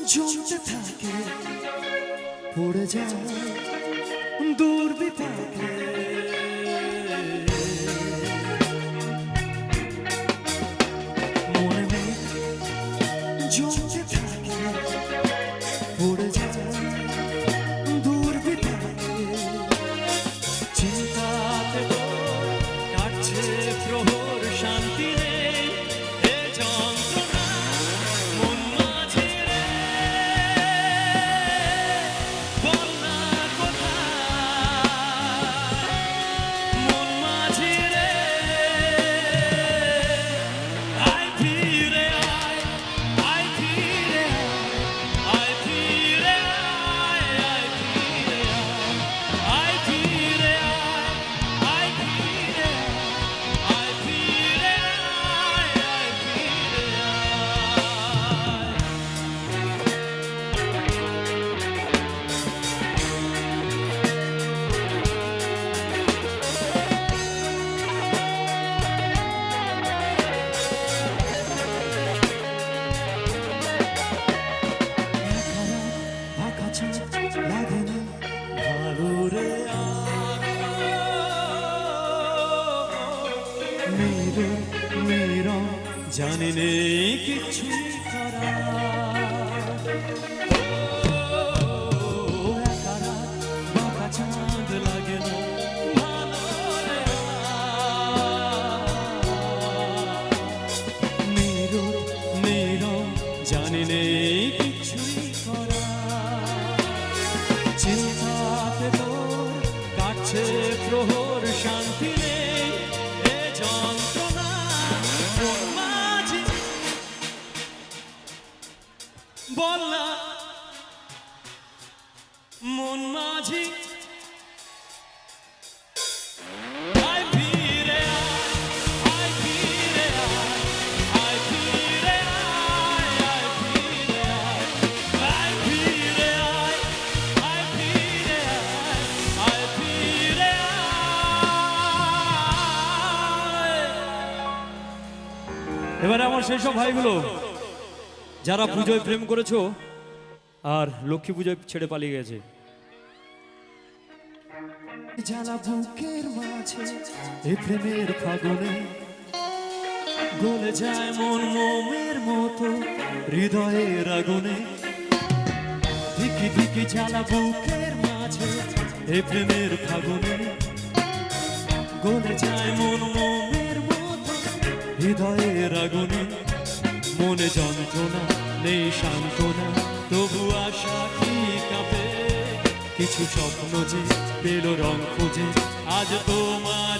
জমতে থাকে পড়ে যায় দূর বিপাকে মনে নেই জমতে থাকে পড়ে যায় দূর বিপাকে চিন্তাতে কাটছে প্রহর শান্তি নেই এ যন্ত্রণা মন মাঝে রে বল না কোথায় মন মাঝে রে আয় ফিরে আয় আয় ফিরে আয় ফিরে আয় আয় ফিরে আয় ফিরে আয় ফিরে আয় ফিরে আয় ফিরে ফাঁকা ছাদ লাগে না ভালো রে মেরো মেরো জানি নেই কিছু করা ফাঁকা ছাদ লাগে না ভালো রে মেরো মেরো জানি নেই কিছুই করা চিন্তাতে তোর কাটছে প্রহর শান্তি নেই এ যন্ত্রণা মন মাঝে বল না মন মাঝে আয় ফিরে আয় ফিরে আয় ফিরে আয় ফিরে আয় ফিরে আয় ফিরে আয় ফিরে এবারে আমার সেই সব ভাইগুলো যারা পুজোয় প্রেম করেছো আর লক্ষ্মী পুজোয় ছেড়ে পালিয়ে গেছে, জ্বালা বুকের মাঝে এ প্রেমের ফাগুনে গলে যায় মন মোমের মতো হৃদয়ের আগুনে দিকি দিকি জ্বালা বুকের মাঝে এ প্রেমের ফাগুনে গলে যায় মন মোমের মতো হৃদয়ের আগুনে মনে যন্ত্রণা নেই সান্ত্বনা তবু আশা কি কাঁপে কিছু স্বপ্ন যে পেল রং খুঁজে আজ তোমার